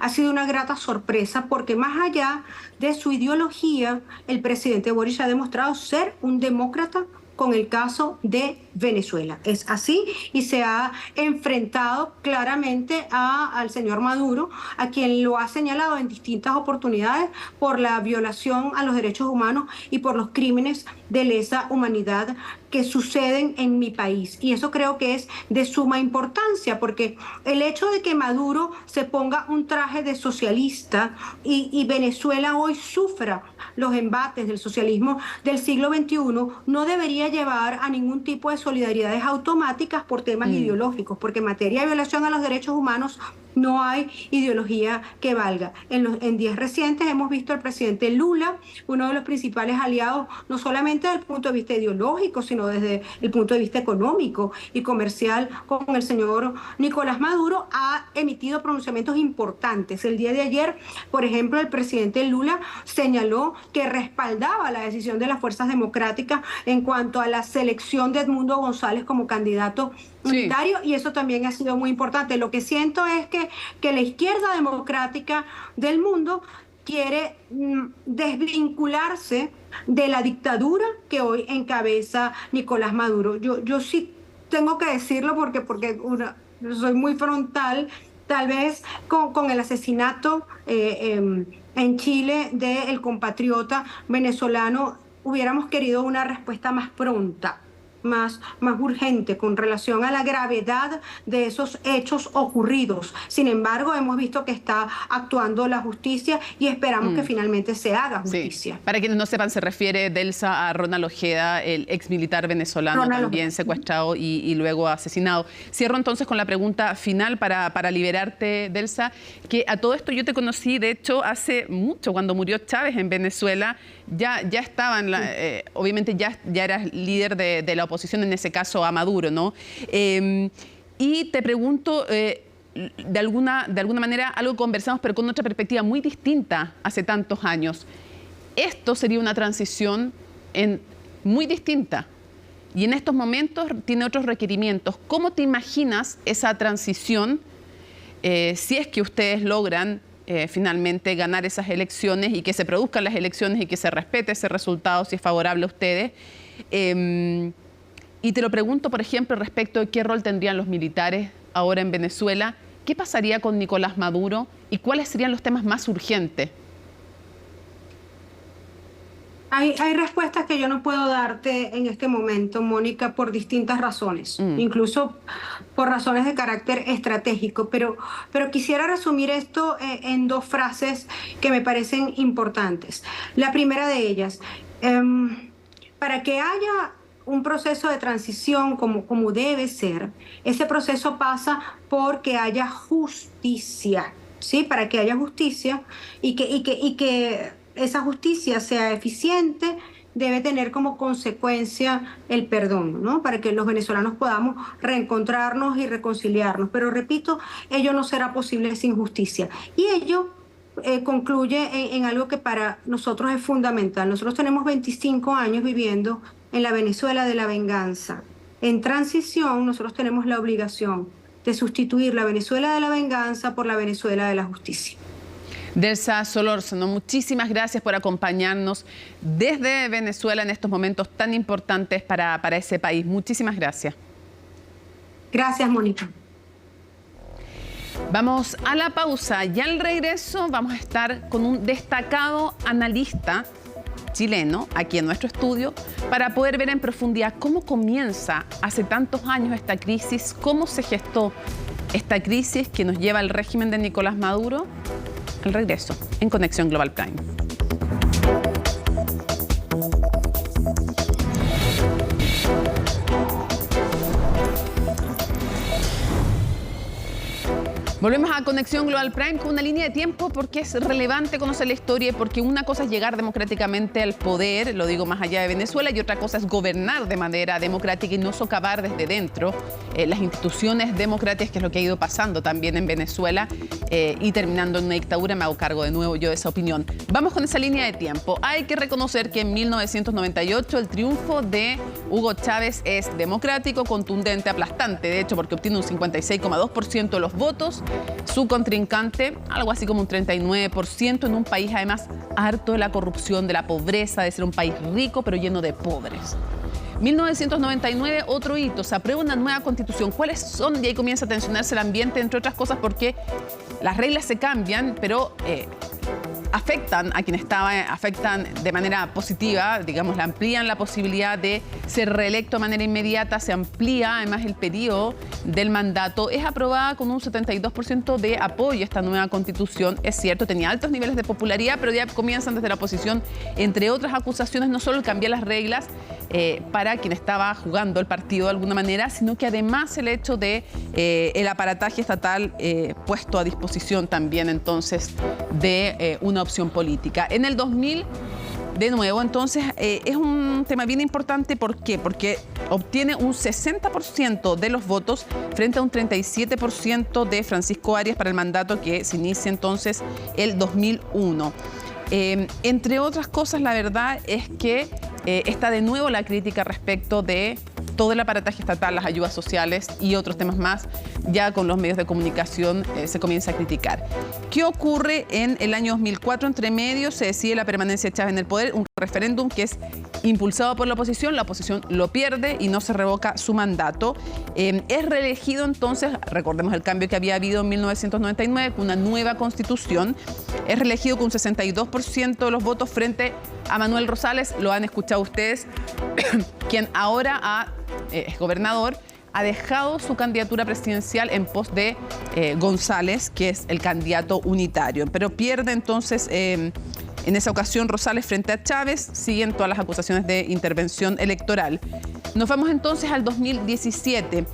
ha sido una grata sorpresa, porque más allá de su ideología, el presidente Boric ha demostrado ser un demócrata con el caso de Venezuela. Es así, y se ha enfrentado claramente al señor Maduro, a quien lo ha señalado en distintas oportunidades por la violación a los derechos humanos y por los crímenes de lesa humanidad que suceden en mi país. Y eso creo que es de suma importancia, porque el hecho de que Maduro se ponga un traje de socialista y Venezuela hoy sufra los embates del socialismo del siglo XXI no debería llevar a ningún tipo de solidaridades automáticas por temas ideológicos, porque en materia de violación a los derechos humanos no hay ideología que valga. En días recientes hemos visto al presidente Lula, uno de los principales aliados, no solamente desde el punto de vista ideológico, sino desde el punto de vista económico y comercial, con el señor Nicolás Maduro, ha emitido pronunciamientos importantes. El día de ayer, por ejemplo, el presidente Lula señaló que respaldaba la decisión de las fuerzas democráticas en cuanto a la selección de Edmundo González como candidato unitario, y eso también ha sido muy importante. Lo que siento es que la izquierda democrática del mundo quiere desvincularse de la dictadura que hoy encabeza Nicolás Maduro. Yo sí tengo que decirlo porque soy muy frontal, tal vez con el asesinato en Chile del compatriota venezolano hubiéramos querido una respuesta más pronta, más urgente con relación a la gravedad de esos hechos ocurridos. Sin embargo, hemos visto que está actuando la justicia y esperamos que finalmente se haga justicia. Sí. Para quienes no sepan, se refiere Delsa a Ronald Ojeda, el ex militar venezolano también secuestrado y luego asesinado. Cierro entonces con la pregunta final para liberarte, Delsa, que a todo esto yo te conocí, de hecho, hace mucho, cuando murió Chávez en Venezuela, ya estaba obviamente ya eras líder de la oposición, en ese caso a Maduro, ¿no? Y te pregunto, de alguna manera, algo conversamos, pero con otra perspectiva muy distinta hace tantos años. Esto sería una transición muy distinta y en estos momentos tiene otros requerimientos. ¿Cómo te imaginas esa transición si es que ustedes logran finalmente ganar esas elecciones y que se produzcan las elecciones y que se respete ese resultado si es favorable a ustedes? Y te lo pregunto, por ejemplo, respecto de qué rol tendrían los militares ahora en Venezuela. ¿Qué pasaría con Nicolás Maduro y cuáles serían los temas más urgentes? Hay respuestas que yo no puedo darte en este momento, Mónica, por distintas razones, incluso por razones de carácter estratégico, pero quisiera resumir esto en dos frases que me parecen importantes. La primera de ellas, para que haya un proceso de transición como debe ser, ese proceso pasa por que haya justicia, ¿sí? Para que haya justicia y que esa justicia sea eficiente, debe tener como consecuencia el perdón, ¿no? Para que los venezolanos podamos reencontrarnos y reconciliarnos. Pero repito, ello no será posible sin justicia. Y ello concluye en algo que para nosotros es fundamental. Nosotros tenemos 25 años viviendo en la Venezuela de la venganza. En transición, nosotros tenemos la obligación de sustituir la Venezuela de la venganza por la Venezuela de la justicia. Delsa Solórzano, muchísimas gracias por acompañarnos desde Venezuela en estos momentos tan importantes para ese país. Muchísimas gracias. Gracias, Mónica. Vamos a la pausa y al regreso vamos a estar con un destacado analista chileno aquí en nuestro estudio para poder ver en profundidad cómo comienza hace tantos años esta crisis, cómo se gestó esta crisis que nos lleva al régimen de Nicolás Maduro. Al regreso, en Conexión Global Prime. Volvemos a Conexión Global Prime con una línea de tiempo porque es relevante conocer la historia y porque una cosa es llegar democráticamente al poder, lo digo más allá de Venezuela, y otra cosa es gobernar de manera democrática y no socavar desde dentro las instituciones democráticas, que es lo que ha ido pasando también en Venezuela y terminando en una dictadura. Me hago cargo de nuevo yo de esa opinión. Vamos con esa línea de tiempo. Hay que reconocer que en 1998 el triunfo de Hugo Chávez es democrático, contundente, aplastante, de hecho, porque obtiene un 56,2% de los votos. Su contrincante, algo así como un 39%, en un país además harto de la corrupción, de la pobreza, de ser un país rico pero lleno de pobres. 1999, otro hito, se aprueba una nueva constitución. ¿Cuáles son? Y ahí comienza a tensionarse el ambiente, entre otras cosas, porque las reglas se cambian, pero afectan a quienes afectan de manera positiva, digamos, le amplían la posibilidad de ser reelecto de manera inmediata, se amplía además el periodo del mandato. Es aprobada con un 72% de apoyo esta nueva constitución. Es cierto, tenía altos niveles de popularidad, pero ya comienzan desde la oposición, entre otras acusaciones, no solo el cambiar las reglas para quien estaba jugando el partido de alguna manera, sino que además el hecho de el aparataje estatal puesto a disposición también entonces de una opción política. En el 2000, de nuevo, entonces, es un tema bien importante. ¿Por qué? Porque obtiene un 60% de los votos frente a un 37% de Francisco Arias para el mandato que se inicia entonces el 2001. Entre otras cosas, la verdad es que está de nuevo la crítica respecto de todo el aparataje estatal, las ayudas sociales y otros temas más. Ya con los medios de comunicación se comienza a criticar. ¿Qué ocurre en el año 2004? Entre medio se decide la permanencia de Chávez en el poder. referéndum que es impulsado por la oposición lo pierde y no se revoca su mandato. Es reelegido entonces, recordemos el cambio que había habido en 1999 con una nueva constitución, es reelegido con 62% de los votos frente a Manuel Rosales, lo han escuchado ustedes, quien ahora es gobernador, ha dejado su candidatura presidencial en pos de González, que es el candidato unitario. Pero pierde entonces en esa ocasión Rosales frente a Chávez, siguen todas las acusaciones de intervención electoral. Nos vamos entonces al 2017.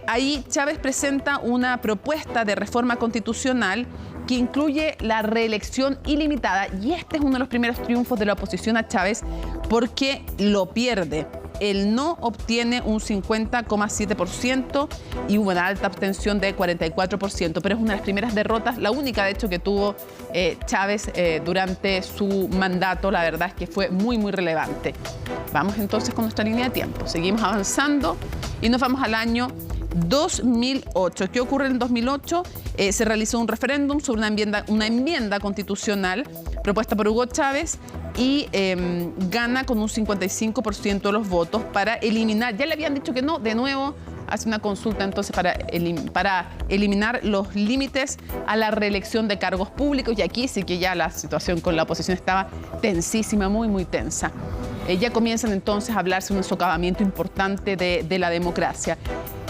Ahí Chávez presenta una propuesta de reforma constitucional que incluye la reelección ilimitada, y este es uno de los primeros triunfos de la oposición a Chávez porque lo pierde. El no obtiene un 50,7% y hubo una alta abstención de 44%, pero es una de las primeras derrotas, la única de hecho que tuvo Chávez durante su mandato. La verdad es que fue muy, muy relevante. Vamos entonces con nuestra línea de tiempo. Seguimos avanzando y nos vamos al año 2008. ¿Qué ocurre en 2008? Se realizó un referéndum sobre una enmienda constitucional propuesta por Hugo Chávez y gana con un 55% de los votos para eliminar, ya le habían dicho que no, de nuevo hace una consulta entonces para eliminar los límites a la reelección de cargos públicos, y aquí sí que ya la situación con la oposición estaba tensísima, muy, muy tensa. Ya comienzan entonces a hablarse de un socavamiento importante de la democracia.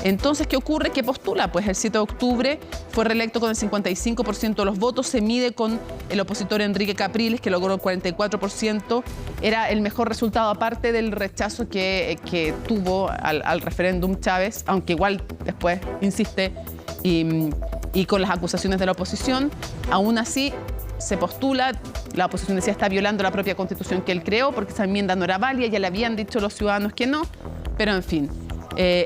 Entonces, ¿qué ocurre? ¿Qué postula? Pues el 7 de octubre fue reelecto con el 55% de los votos, se mide con el opositor Enrique Capriles, que logró el 44%. Era el mejor resultado, aparte del rechazo que tuvo al referéndum Chávez, aunque igual después insiste y con las acusaciones de la oposición. Aún así, se postula, la oposición decía está violando la propia constitución que él creó porque esa enmienda no era válida, ya le habían dicho los ciudadanos que no, pero en fin.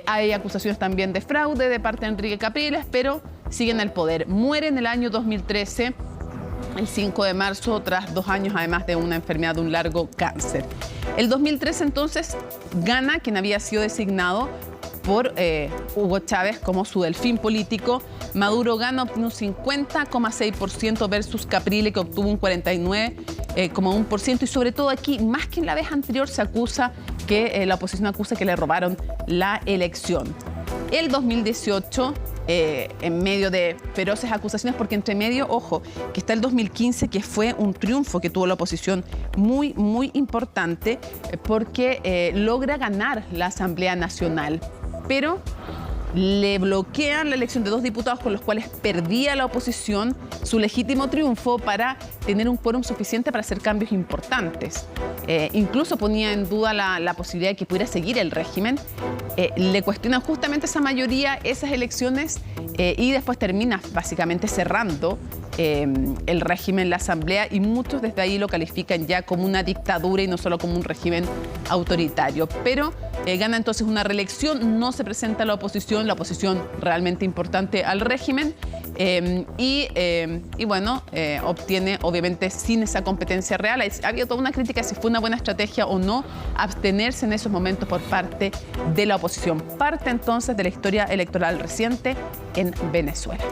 Hay acusaciones también de fraude de parte de Enrique Capriles, pero sigue en el poder. Muere en el año 2013, el 5 de marzo, tras 2 años además de una enfermedad de un largo cáncer. El 2013 entonces gana quien había sido designado por Hugo Chávez como su delfín político. Maduro gana, obtiene un 50,6% versus Capriles, que obtuvo un 49,1%. Y sobre todo aquí, más que en la vez anterior, se acusa que la oposición acusa que le robaron la elección. El 2018, en medio de feroces acusaciones, porque entre medio, ojo, que está el 2015, que fue un triunfo que tuvo la oposición muy, muy importante, porque logra ganar la Asamblea Nacional, pero le bloquean la elección de 2 diputados con los cuales perdía la oposición su legítimo triunfo para tener un quórum suficiente para hacer cambios importantes. Incluso ponía en duda la posibilidad de que pudiera seguir el régimen. Le cuestionan justamente esa mayoría, esas elecciones, y después termina básicamente cerrando el régimen, la asamblea, y muchos desde ahí lo califican ya como una dictadura y no solo como un régimen autoritario. Pero gana entonces una reelección, no se presenta la oposición realmente importante al régimen, y bueno, obtiene obviamente sin esa competencia real. Había toda una crítica si fue una buena estrategia o no abstenerse en esos momentos por parte de la oposición. Parte entonces de la historia electoral reciente en Venezuela.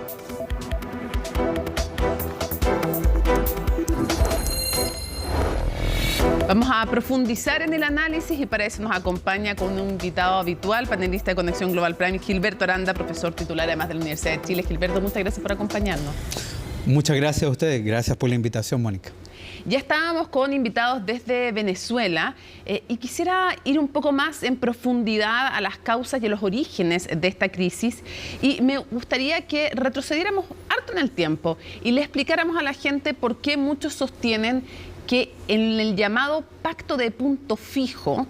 Vamos a profundizar en el análisis y para eso nos acompaña con un invitado habitual, panelista de Conexión Global Prime, Gilberto Aranda, profesor titular además de la Universidad de Chile. Gilberto, muchas gracias por acompañarnos. Muchas gracias a ustedes, gracias por la invitación, Mónica. Ya estábamos con invitados desde Venezuela y quisiera ir un poco más en profundidad a las causas y a los orígenes de esta crisis, y me gustaría que retrocediéramos harto en el tiempo y le explicáramos a la gente por qué muchos sostienen que en el llamado pacto de punto fijo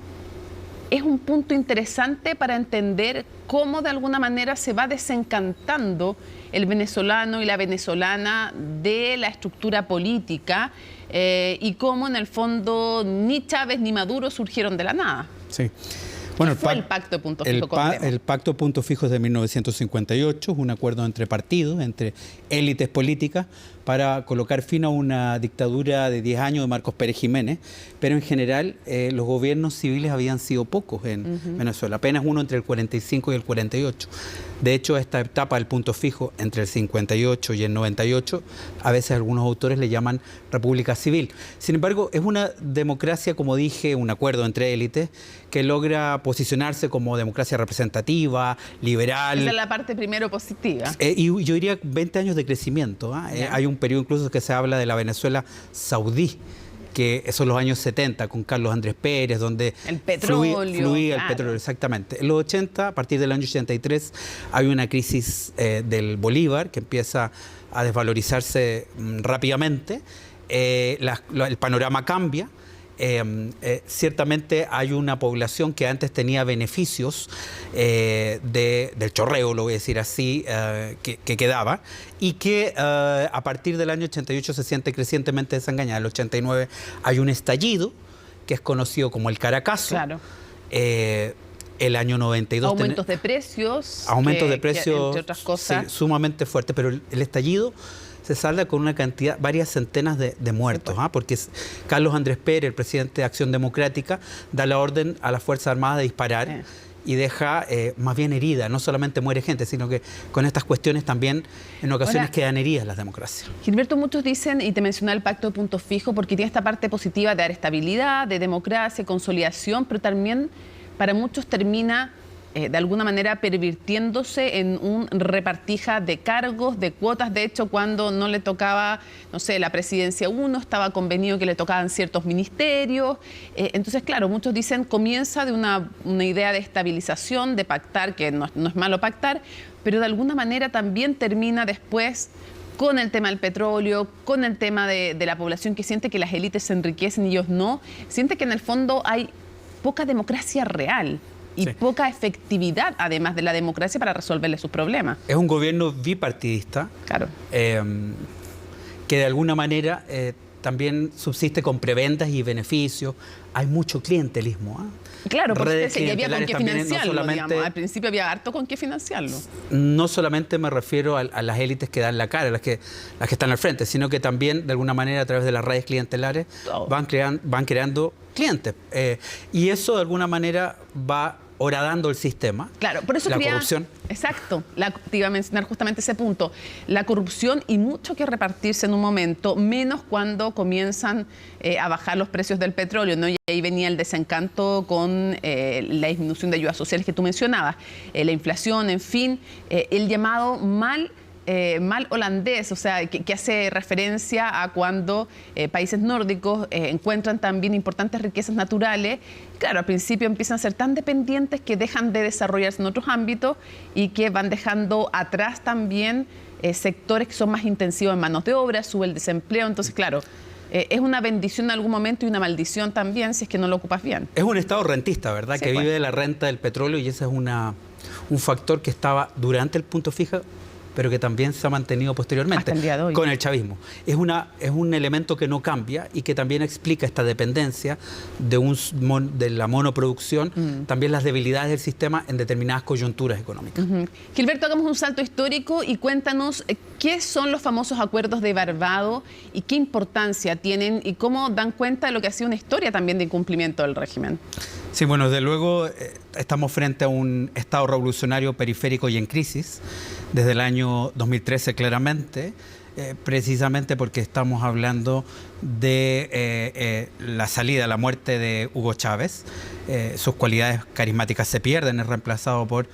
es un punto interesante para entender cómo de alguna manera se va desencantando el venezolano y la venezolana de la estructura política, y cómo en el fondo ni Chávez ni Maduro surgieron de la nada. Sí. Bueno, ¿qué fue el pacto de punto fijo con Demo? El pacto de punto fijo es de 1958, es un acuerdo entre partidos, entre élites políticas, para colocar fin a una dictadura de 10 años de Marcos Pérez Jiménez, pero en general los gobiernos civiles habían sido pocos en Venezuela, apenas uno entre el 45 y el 48. De hecho, esta etapa del punto fijo entre el 58 y el 98, a veces algunos autores le llaman república civil. Sin embargo, es una democracia, como dije, un acuerdo entre élites que logra posicionarse como democracia representativa, liberal. Esa es la parte primero positiva. Y yo diría 20 años de crecimiento. Hay un periodo incluso que se habla de la Venezuela saudí, que son los años 70 con Carlos Andrés Pérez, donde el petróleo, fluía el petróleo, exactamente. En los 80, a partir del año 83, hay una crisis del Bolívar que empieza a desvalorizarse rápidamente, el panorama cambia. Ciertamente hay una población que antes tenía beneficios del chorreo, lo voy a decir así, que quedaba, y que a partir del año 88 se siente crecientemente desengañada. En el 89 hay un estallido que es conocido como el Caracazo. Claro. El año 92... Aumentos de precios. Aumentos de precios, entre otras cosas. Sí, sumamente fuertes, pero el estallido se salda con una cantidad, varias centenas de muertos, porque Carlos Andrés Pérez, el presidente de Acción Democrática, da la orden a las Fuerzas Armadas de disparar y deja más bien herida. No solamente muere gente, sino que con estas cuestiones también en ocasiones quedan heridas las democracias. Gilberto, muchos dicen, y te mencioné el pacto de punto fijo, porque tiene esta parte positiva de dar estabilidad, de democracia, consolidación, pero también para muchos termina de alguna manera pervirtiéndose en un repartija de cargos, de cuotas. De hecho, cuando no le tocaba, no sé, la presidencia uno, estaba convenido que le tocaban ciertos ministerios. Entonces, claro, muchos dicen, comienza de una idea de estabilización, de pactar, que no es malo pactar, pero de alguna manera también termina después con el tema del petróleo, con el tema de la población que siente que las élites se enriquecen y ellos no. Siente que en el fondo hay poca democracia real y poca efectividad, además de la democracia, para resolverle sus problemas. Es un gobierno bipartidista, claro, que de alguna manera también subsiste con prebendas y beneficios. Hay mucho clientelismo. Claro, porque y había con qué financiarlo, no solamente, digamos. Al principio había harto con qué financiarlo. No solamente me refiero a las élites que dan la cara, las que están al frente, sino que también, de alguna manera, a través de las redes clientelares, van creando clientes. Y eso, de alguna manera, va horadando el sistema. Claro, por eso la corrupción. Exacto, te iba a mencionar justamente ese punto. La corrupción y mucho que repartirse en un momento, menos cuando comienzan a bajar los precios del petróleo, ¿no? Y ahí venía el desencanto con la disminución de ayudas sociales que tú mencionabas, la inflación, en fin, el llamado mal holandés, o sea, que hace referencia a cuando países nórdicos encuentran también importantes riquezas naturales. Claro, al principio empiezan a ser tan dependientes que dejan de desarrollarse en otros ámbitos y que van dejando atrás también sectores que son más intensivos en manos de obra, sube el desempleo. Entonces, claro, es una bendición en algún momento y una maldición también si es que no lo ocupas bien. Es un estado rentista, ¿verdad? Sí, que vive de la renta del petróleo, y ese es un factor que estaba durante el punto fijo, pero que también se ha mantenido posteriormente hasta el día de hoy, con el chavismo. Es un elemento que no cambia y que también explica esta dependencia de la monoproducción, también las debilidades del sistema en determinadas coyunturas económicas. Gilberto, hagamos un salto histórico y cuéntanos qué son los famosos acuerdos de Barbados y qué importancia tienen y cómo dan cuenta de lo que ha sido una historia también de incumplimiento del régimen. Sí, bueno, desde luego estamos frente a un Estado revolucionario periférico y en crisis desde el año 2013 claramente, precisamente porque estamos hablando de la salida, la muerte de Hugo Chávez. Sus cualidades carismáticas se pierden, es reemplazado por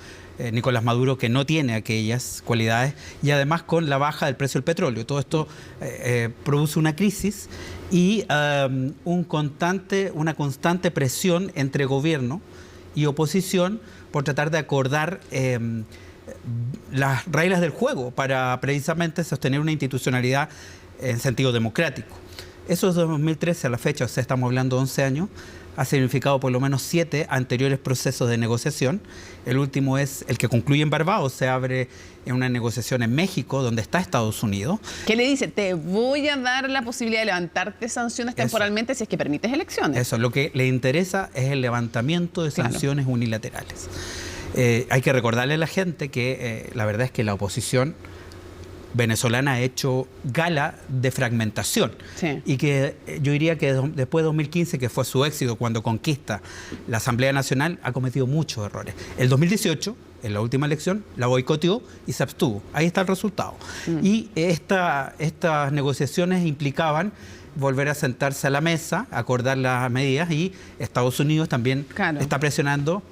Nicolás Maduro, que no tiene aquellas cualidades, y además con la baja del precio del petróleo. Todo esto produce una crisis y una constante presión entre gobierno y oposición por tratar de acordar las reglas del juego para precisamente sostener una institucionalidad en sentido democrático. Eso es de 2013 a la fecha, o sea, estamos hablando de 11 años, ha significado por lo menos 7 anteriores procesos de negociación. El último es el que concluye en Barbados, se abre en una negociación en México, donde está Estados Unidos. ¿Qué le dice? Te voy a dar la posibilidad de levantarte sanciones temporalmente si es que permites elecciones. Eso, lo que le interesa es el levantamiento de sanciones unilaterales. Hay que recordarle a la gente que la verdad es que la oposición venezolana ha hecho gala de fragmentación, y que yo diría que después de 2015, que fue su éxito cuando conquista la Asamblea Nacional, ha cometido muchos errores. El 2018, en la última elección, la boicoteó y se abstuvo. Ahí está el resultado. Y estas negociaciones implicaban volver a sentarse a la mesa, acordar las medidas, y Estados Unidos también está presionando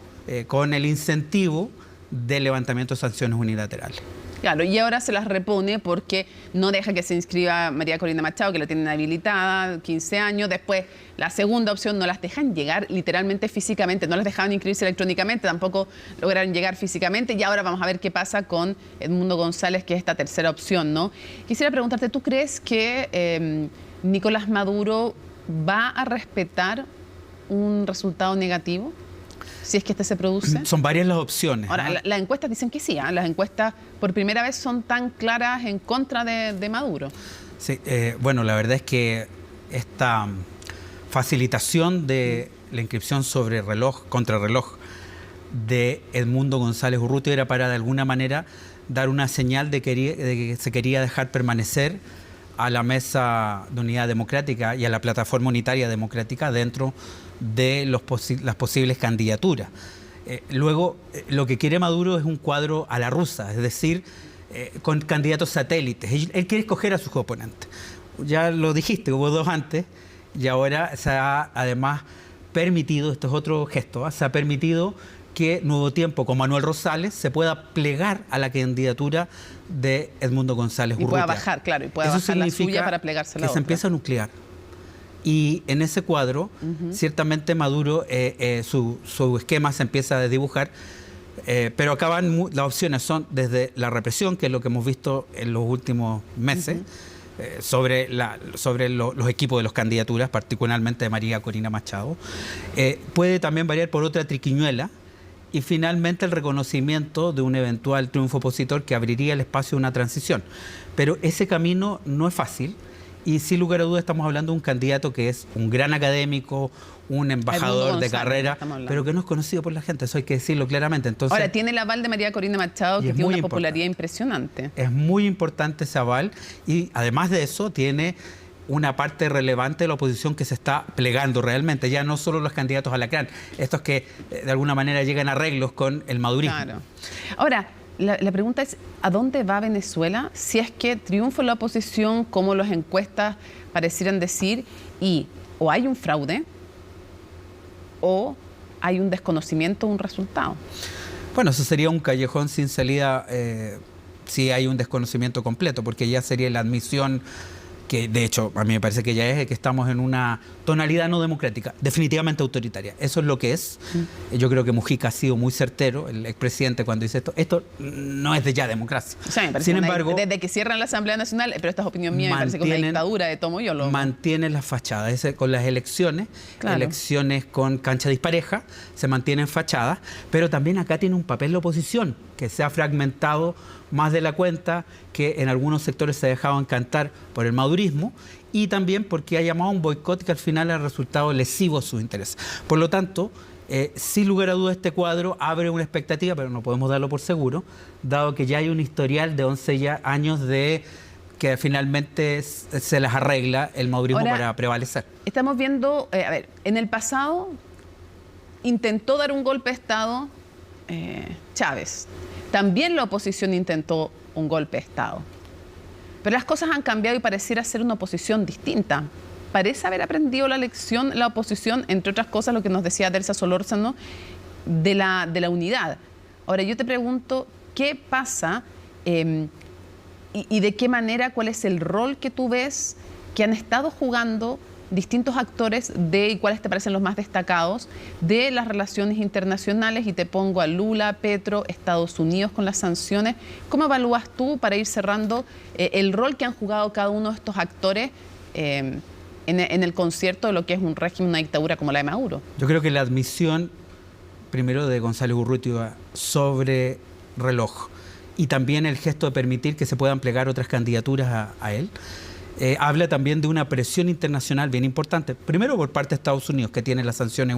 con el incentivo del levantamiento de sanciones unilaterales. Claro, y ahora se las repone porque no deja que se inscriba María Corina Machado, que la tienen habilitada, 15 años. Después, la segunda opción, no las dejan llegar literalmente físicamente, no las dejaban inscribirse electrónicamente, tampoco lograron llegar físicamente. Y ahora vamos a ver qué pasa con Edmundo González, que es esta tercera opción, ¿no? Quisiera preguntarte, ¿tú crees que Nicolás Maduro va a respetar un resultado negativo? Si es que este se produce. Son varias las opciones. Ahora, las encuestas dicen que sí, las encuestas por primera vez son tan claras en contra de Maduro. Sí, bueno, la verdad es que esta facilitación de la inscripción sobre contrarreloj de Edmundo González Urrutia era para de alguna manera dar una señal de que se quería dejar permanecer a la Mesa de Unidad Democrática y a la Plataforma Unitaria Democrática dentro de las posibles candidaturas. Luego, lo que quiere Maduro es un cuadro a la rusa, es decir, con candidatos satélites. Él quiere escoger a sus oponentes. Ya lo dijiste, hubo 2 antes, y ahora se ha además permitido, esto es otro gesto, se ha permitido que Nuevo Tiempo con Manuel Rosales se pueda plegar a la candidatura de Edmundo González Urrutia. Y pueda bajar, claro, y pueda bajar la suya para plegarse a la otra. Que se empieza a nuclear. Y en ese cuadro, ciertamente Maduro, su esquema se empieza a dibujar, pero acaban, las opciones son desde la represión, que es lo que hemos visto en los últimos meses, sobre los equipos de las candidaturas, particularmente de María Corina Machado. Puede también variar por otra triquiñuela, y finalmente el reconocimiento de un eventual triunfo opositor que abriría el espacio de una transición. Pero ese camino no es fácil. Y sin lugar a dudas estamos hablando de un candidato que es un gran académico, un embajador de carrera, pero que no es conocido por la gente, eso hay que decirlo claramente. Entonces, ahora, tiene el aval de María Corina Machado, que tiene una popularidad impresionante. Es muy importante ese aval, y además de eso tiene una parte relevante de la oposición que se está plegando realmente, ya no solo los candidatos alacrán, estos que de alguna manera llegan a arreglos con el madurismo. Claro. Ahora, la pregunta es, ¿a dónde va Venezuela si es que triunfa la oposición, como las encuestas parecieran decir, y o hay un fraude o hay un desconocimiento de un resultado? Bueno, eso sería un callejón sin salida si hay un desconocimiento completo, porque ya sería la admisión que de hecho a mí me parece que ya es que estamos en una tonalidad no democrática, definitivamente autoritaria. Eso es lo que es. Yo creo que Mujica ha sido muy certero, el expresidente, cuando dice esto no es de ya democracia. O sea, me parece sin embargo, desde que cierran la Asamblea Nacional, pero esta es opinión mía, me parece que es una dictadura de tomo yo lo... Mantienen las fachadas, con las elecciones, elecciones con cancha dispareja, se mantienen fachadas, pero también acá tiene un papel la oposición, que se ha fragmentado más de la cuenta, que en algunos sectores se ha dejado encantar por el madurismo, y también porque ha llamado a un boicot que al final ha resultado lesivo a sus intereses. Por lo tanto, sin lugar a dudas, este cuadro abre una expectativa, pero no podemos darlo por seguro, dado que ya hay un historial de 11 años de que finalmente se las arregla el madurismo para prevalecer. Estamos viendo, a ver, en el pasado intentó dar un golpe de Estado Chávez. También la oposición intentó un golpe de Estado. Pero las cosas han cambiado y pareciera ser una oposición distinta. Parece haber aprendido la lección la oposición, entre otras cosas, lo que nos decía Delsa Solórzano, de la unidad. Ahora, yo te pregunto, ¿qué pasa y de qué manera, cuál es el rol que tú ves que han estado jugando distintos actores y cuáles te parecen los más destacados de las relaciones internacionales? Y te pongo a Lula, Petro, Estados Unidos con las sanciones. ¿Cómo evalúas tú, para ir cerrando, el rol que han jugado cada uno de estos actores en el concierto de lo que es un régimen, una dictadura como la de Maduro. Yo creo que la admisión, primero de González Urrutia sobre reloj, y también el gesto de permitir que se puedan plegar otras candidaturas a él, habla también de una presión internacional bien importante. Primero por parte de Estados Unidos, que tiene las sanciones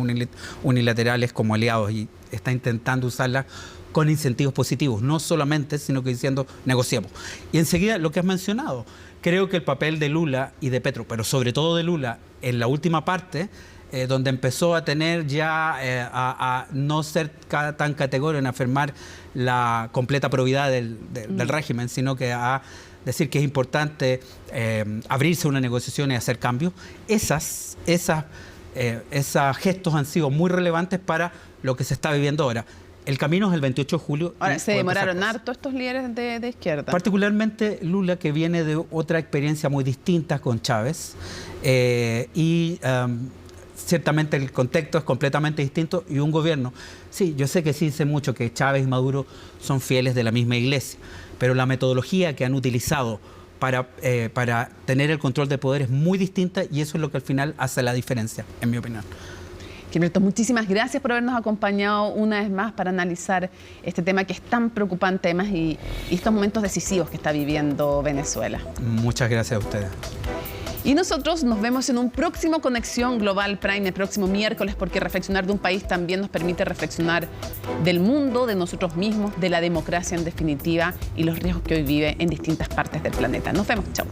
unilaterales como aliados y está intentando usarlas con incentivos positivos, no solamente, sino que diciendo negociamos. Y enseguida lo que has mencionado, creo que el papel de Lula y de Petro, pero sobre todo de Lula, en la última parte, donde empezó a tener ya, a no ser tan categórico en afirmar la completa probidad del régimen, sino que a decir que es importante abrirse a una negociación y hacer cambios. Esos gestos han sido muy relevantes para lo que se está viviendo ahora. El camino es el 28 de julio. Ahora, se demoraron harto estos líderes de izquierda. Particularmente Lula, que viene de otra experiencia muy distinta con Chávez, ciertamente el contexto es completamente distinto y un gobierno. Sí, yo sé que sí dice mucho que Chávez y Maduro son fieles de la misma iglesia, pero la metodología que han utilizado para tener el control de poder es muy distinta y eso es lo que al final hace la diferencia, en mi opinión. Gilberto, muchísimas gracias por habernos acompañado una vez más para analizar este tema que es tan preocupante además y estos momentos decisivos que está viviendo Venezuela. Muchas gracias a ustedes. Y nosotros nos vemos en un próximo Conexión Global Prime el próximo miércoles, porque reflexionar de un país también nos permite reflexionar del mundo, de nosotros mismos, de la democracia en definitiva y los riesgos que hoy vive en distintas partes del planeta. Nos vemos, chao.